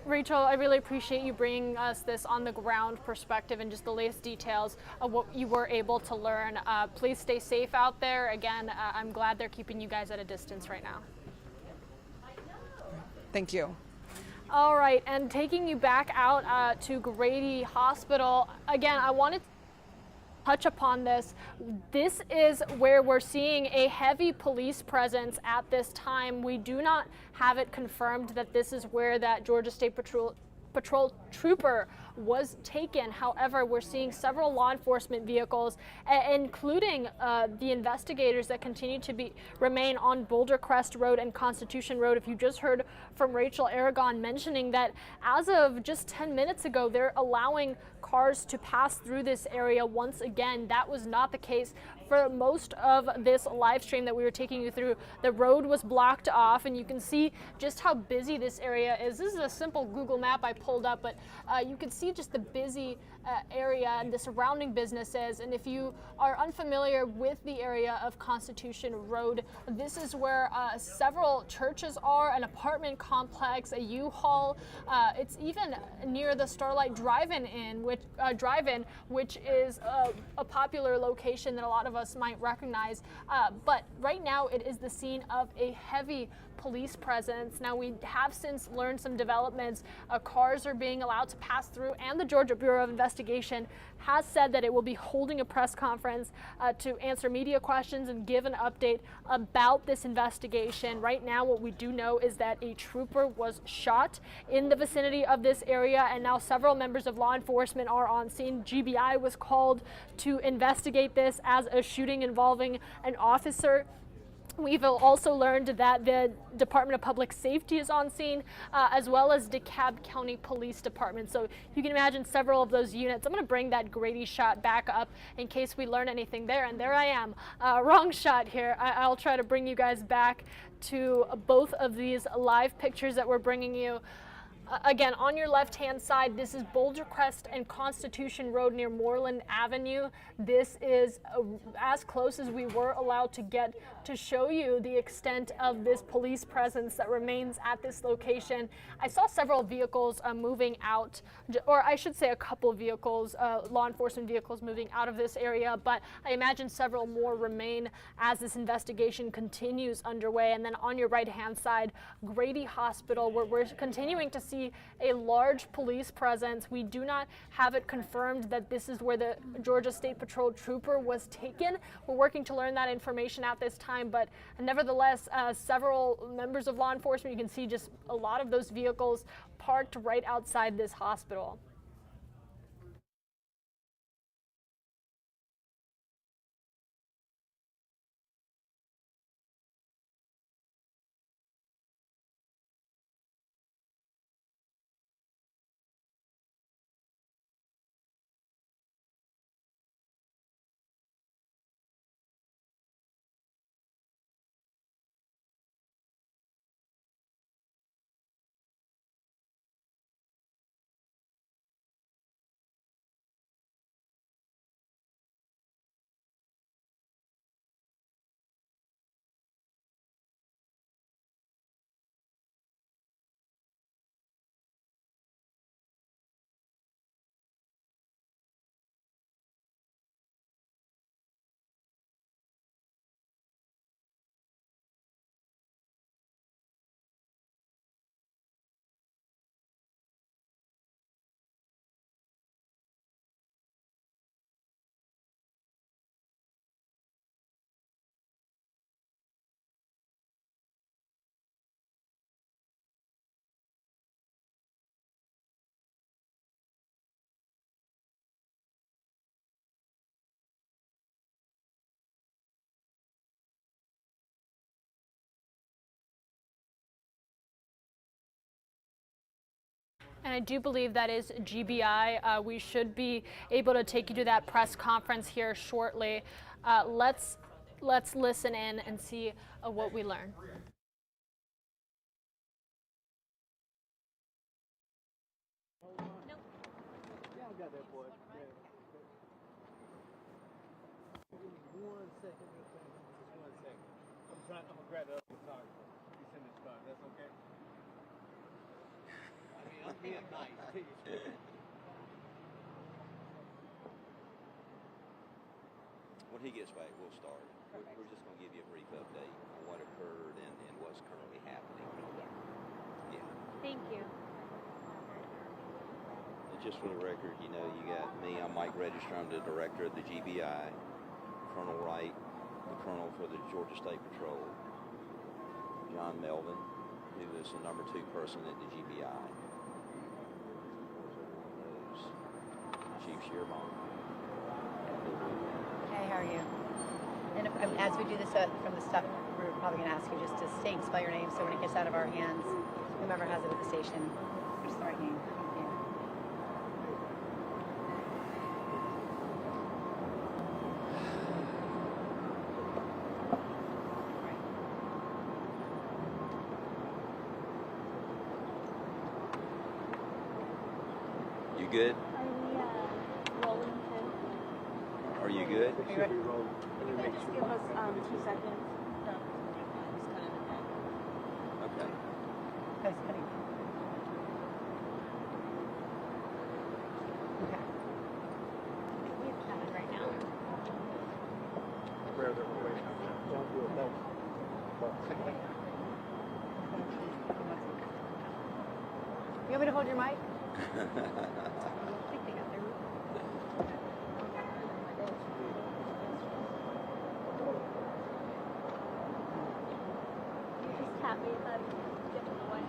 Rachel, I really appreciate you bringing us this on the ground perspective and just the latest details of what you were able to learn. Please stay safe out there. Again, I'm glad they're keeping you guys at a distance right now. Thank you. All right, and taking you back out to Grady Hospital, again, I wanted to touch upon this. This is where we're seeing a heavy police presence at this time. We do not have it confirmed that this is where that Georgia State Patrol trooper was taken. However, we're seeing several law enforcement vehicles, including the investigators that continue to remain on Bouldercrest Road and Constitution Road. If you just heard from Rachel Aragon mentioning that as of just 10 minutes ago, they're allowing cars to pass through this area once again. That was not the case for most of this live stream that we were taking you through. The road was blocked off, and you can see just how busy this area is. This is a simple Google map I pulled up, but you can see just the busy area and the surrounding businesses. And if you are unfamiliar with the area of Constitution Road, this is where several churches are, an apartment complex, a U-Haul. It's even near the Starlight Drive-In, which is a popular location that a lot of us might recognize. But right now it is the scene of a heavy police presence. Now, we have since learned some developments. Cars are being allowed to pass through, and the Georgia Bureau of Investigation has said that it will be holding a press conference to answer media questions and give an update about this investigation. Right now, what we do know is that a trooper was shot in the vicinity of this area, and now several members of law enforcement are on scene. GBI was called to investigate this as a shooting involving an officer. We've also learned that the Department of Public Safety is on scene, as well as DeKalb County Police Department. So you can imagine several of those units. I'm going to bring that Grady shot back up in case we learn anything there. And there I am. Wrong shot here. I'll try to bring you guys back to both of these live pictures that we're bringing you. Again, on your left-hand side, this is Bouldercrest and Constitution Road near Moreland Avenue. This is as close as we were allowed to get to show you the extent of this police presence that remains at this location. I saw several vehicles moving out, or I should say a couple vehicles, law enforcement vehicles moving out of this area, but I imagine several more remain as this investigation continues underway. And then on your right-hand side, Grady Hospital, where we're continuing to see a large police presence. We do not have it confirmed that this is where the Georgia State Patrol trooper was taken. We're working to learn that information at this time, but nevertheless, several members of law enforcement, you can see just a lot of those vehicles parked right outside this hospital. And I do believe that is GBI. We should be able to take you to that press conference here shortly. Let's listen in and see what we learn. I'm gonna grab the other photographer. He's in the spot. That's okay? I mean, I'm being nice. When he gets back, we'll start. We're just going to give you a brief update on what occurred and what's currently happening. Yeah. Thank you. And just for the record, you know, you got me. I'm Mike Register. I'm the director of the GBI. Colonel Wright, the colonel for the Georgia State Patrol. John Melvin, who is the #2 person at the GBI. Chief Shearbon. Hey, how are you? And as we do this from the stuff, we're probably going to ask you just to stay and spell your name so when it gets out of our hands, whomever has it at the station, just the right name. Yeah. You good? Are we rolling too? Are you good? Are you ready? Just give us 2 seconds. Okay. Guys, honey. Okay. We have Kevin right now. You want me to hold your mic? I think they got their You just tap me if I'm giving away.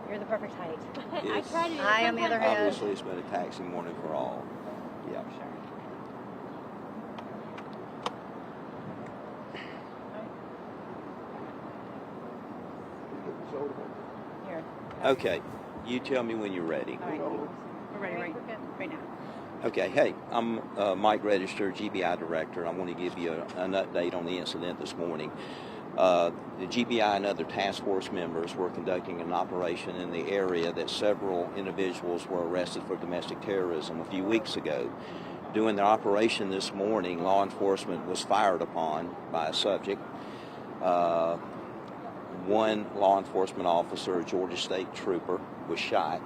You're the perfect height. I try to do I, on the other hand, Obviously, it's been a taxing morning for all. Yeah. Sure. Here. Okay. You tell me when you're ready. All right. We're ready right now. Okay, hey, I'm Mike Register, GBI Director. I want to give you an update on the incident this morning. The GBI and other task force members were conducting an operation in the area that several individuals were arrested for domestic terrorism a few weeks ago. During the operation this morning, law enforcement was fired upon by a subject. One law enforcement officer, a Georgia State trooper, was shot.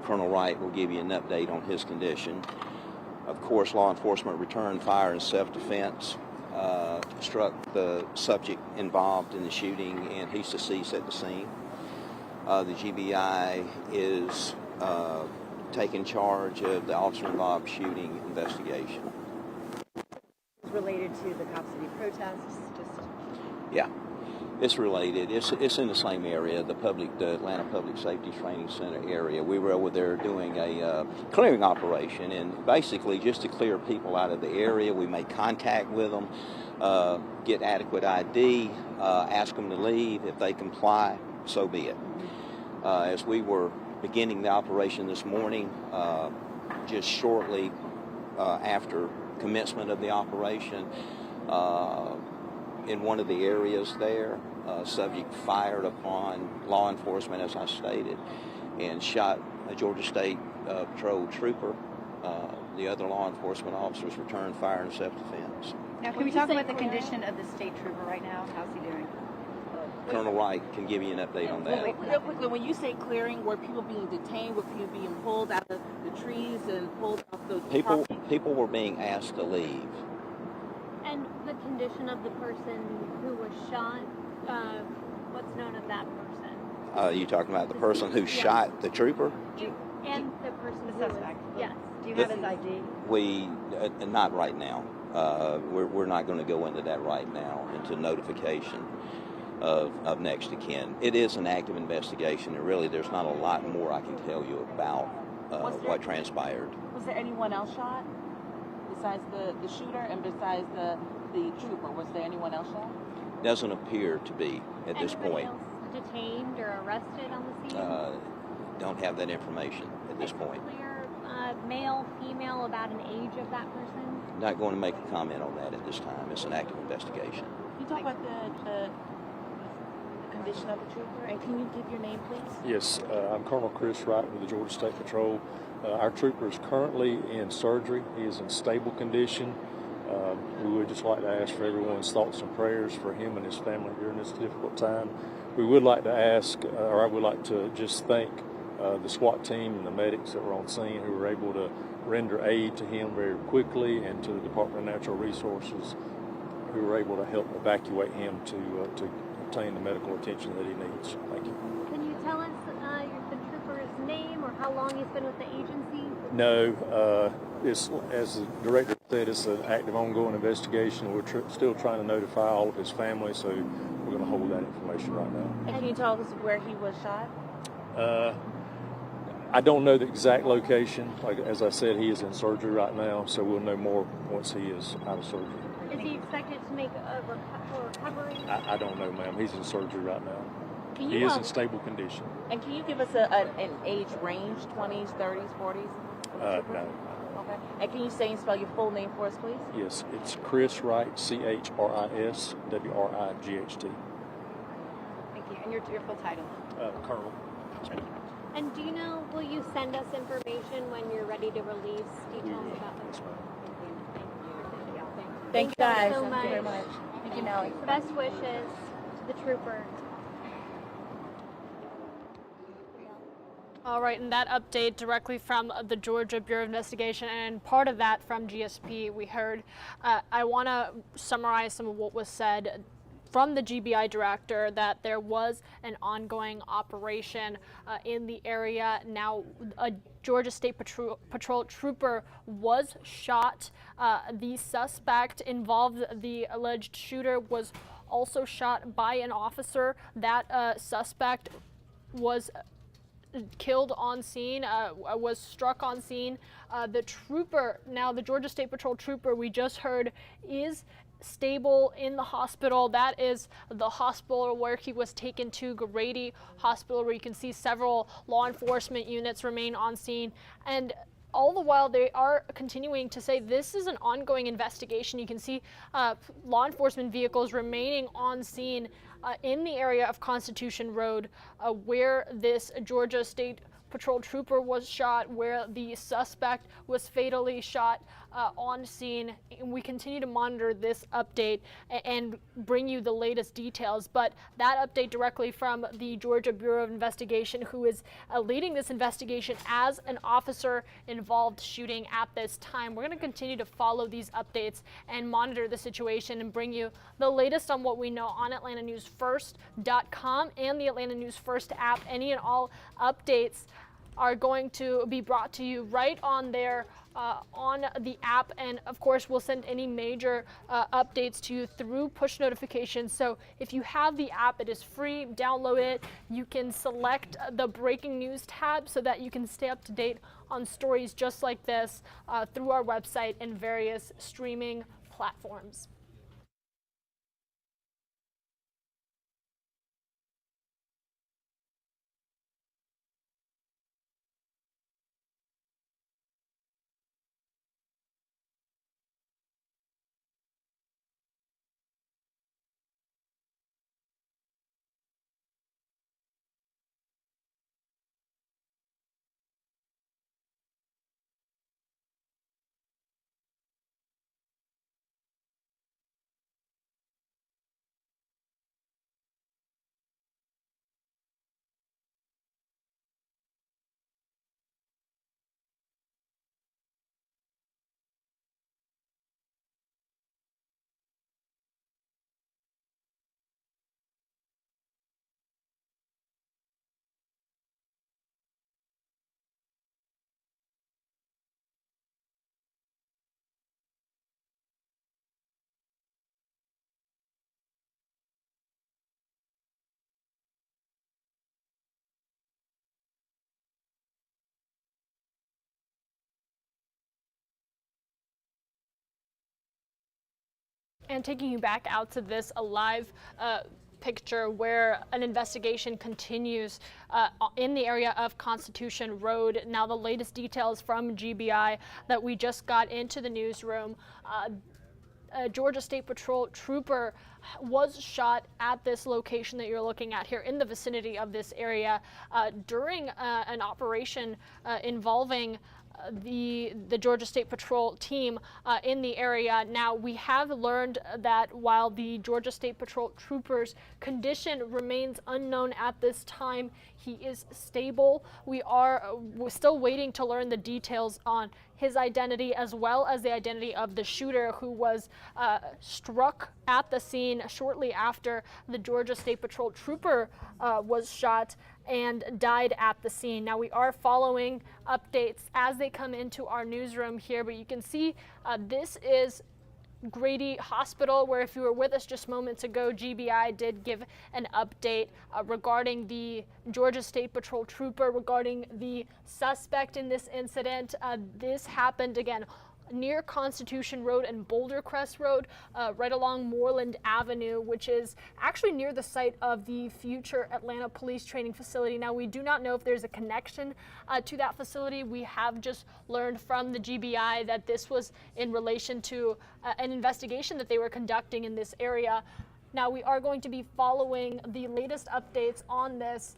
Colonel Wright will give you an update on his condition. Of course, law enforcement returned fire in self-defense, struck the subject involved in the shooting, and he's deceased at the scene. The GBI is taking charge of the officer-involved shooting investigation. Related to the Cop City protests, Yeah. It's related. It's in the same area, the Atlanta Public Safety Training Center area. We were over there doing a clearing operation, and basically just to clear people out of the area. We made contact with them, get adequate ID, ask them to leave. If they comply, so be it. As we were beginning the operation this morning, just shortly after commencement of the operation, in one of the areas there, subject fired upon law enforcement, as I stated, and shot a Georgia State Patrol trooper. The other law enforcement officers returned fire in self-defense. Now, can we talk about the condition of the state trooper right now? How's he doing? Colonel Wright can give you an update on that. Real quickly, when you say clearing, were people being detained? Were people being pulled out of the trees and pulled off the property? People were being asked to leave. And the condition of the person who was shot, what's known of that person? You talking about the person who shot the trooper? And the person The who was, suspect. yes. Do you have his ID? We not right now. We're not going to go into that right now, into notification of next of kin. It is an active investigation, and really there's not a lot more I can tell you about what transpired. Was there anyone else shot besides the shooter and besides the trooper? Was there anyone else shot? Doesn't appear to be at this Anybody point. else detained or arrested on the scene? don't have that information at this point. Clear, male, female, about an age of that person? Not going to make a comment on that at this time. It's an active investigation. Can you talk about the condition of the trooper, and can you give your name, please? Yes, I'm Colonel Chris Wright with the Georgia State Patrol. Our trooper is currently in surgery. He is in stable condition. We would just like to ask for everyone's thoughts and prayers for him and his family during this difficult time. We would like to ask, or I would like to just thank the SWAT team and the medics that were on scene who were able to render aid to him very quickly, and to the Department of Natural Resources who were able to help evacuate him to obtain the medical attention that he needs. Thank you. Can you tell us the trooper's name or how long he's been with the agency? No, it's, as the director said, it's an active, ongoing investigation. We're still trying to notify all of his family, so we're going to hold that information right now. And can you tell us where he was shot? I don't know the exact location. Like, as I said, he is in surgery right now, so we'll know more once he is out of surgery. Is he expected to make a recovery? I don't know, ma'am. He's in surgery right now. Can He you, is in stable condition. and can you give us an age range, 20s, 30s, 40s? No. Okay. And can you say and spell your full name for us, please? Yes, it's Chris Wright, Chris Wright. Thank you. And your full title? Colonel. And do you know, will you send us information when you're ready to release details about this? Thank you, Thank you guys. so Thank you very much. much. Thank you, Nellie. Best wishes to the trooper. All right, and that update directly from the Georgia Bureau of Investigation, and part of that from GSP we heard. I want to summarize some of what was said from the GBI director, that there was an ongoing operation in the area. Now, a Georgia State Patrol trooper was shot. The suspect involved, the alleged shooter, was also shot by an officer. That suspect was killed on scene, was struck on scene. The trooper, now the Georgia State Patrol trooper we just heard, is stable in the hospital. That is the hospital where he was taken to, Grady Hospital, where you can see several law enforcement units remain on scene. And all the while, they are continuing to say this is an ongoing investigation. You can see law enforcement vehicles remaining on scene in the area of Constitution Road, where this Georgia State Patrol trooper was shot, where the suspect was fatally shot on scene. And we continue to monitor this update and bring you the latest details. But that update directly from the Georgia Bureau of Investigation, who is leading this investigation as an officer involved shooting at this time. We're going to continue to follow these updates and monitor the situation and bring you the latest on what we know on AtlantaNewsFirst.com and the Atlanta News First app. Any and all updates are going to be brought to you right on there on the app, and of course we'll send any major updates to you through push notifications. So if you have the app, it is free. Download it. You can select the breaking news tab so that you can stay up to date on stories just like this through our website and various streaming platforms. And taking you back out to this live picture where an investigation continues in the area of Constitution Road. Now, the latest details from GBI that we just got into the newsroom. A Georgia State Patrol trooper was shot at this location that you're looking at here in the vicinity of this area during an operation involving the Georgia State Patrol team in the area. Now, we have learned that while the Georgia State Patrol trooper's condition remains unknown at this time, he is stable. We're still waiting to learn the details on his identity as well as the identity of the shooter who was struck at the scene shortly after the Georgia State Patrol trooper was shot and died at the scene. Now, we are following updates as they come into our newsroom here, but you can see this is Grady Hospital, where if you were with us just moments ago, GBI did give an update regarding the Georgia State Patrol trooper, regarding the suspect in this incident. This happened again near Constitution Road and Bouldercrest Road, right along Moreland Avenue, which is actually near the site of the future Atlanta Police Training Facility. Now, we do not know if there's a connection to that facility. We have just learned from the GBI that this was in relation to an investigation that they were conducting in this area. Now, we are going to be following the latest updates on this.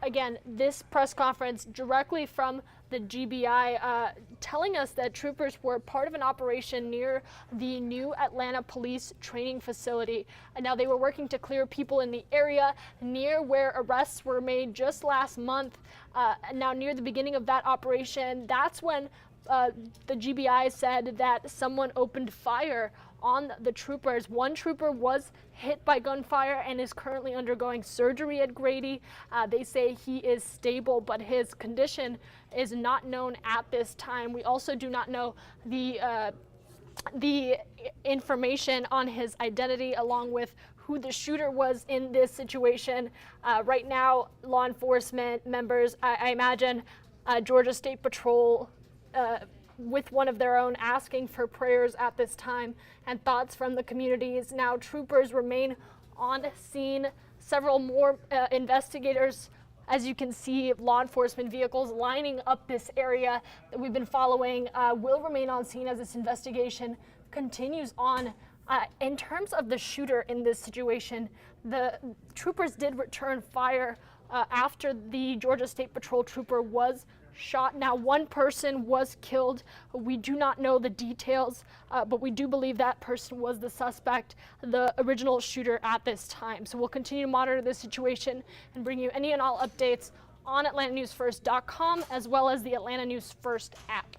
Again, this press conference directly from the GBI telling us that troopers were part of an operation near the new Atlanta Police Training Facility. And now they were working to clear people in the area near where arrests were made just last month. Now, near the beginning of that operation, that's when the GBI said that someone opened fire on the troopers. One trooper was hit by gunfire and is currently undergoing surgery at Grady. They say he is stable, but his condition is not known at this time. We also do not know the information on his identity, along with who the shooter was in this situation. Right now, law enforcement members, I imagine Georgia State Patrol with one of their own, asking for prayers at this time and thoughts from the communities. Now, troopers remain on scene. Several more investigators, as you can see, law enforcement vehicles lining up this area that we've been following, will remain on scene as this investigation continues on. In terms of the shooter in this situation, the troopers did return fire after the Georgia State Patrol trooper was shot. Now, one person was killed. We do not know the details, but we do believe that person was the suspect, the original shooter at this time. So we'll continue to monitor this situation and bring you any and all updates on AtlantaNewsFirst.com as well as the Atlanta News First app.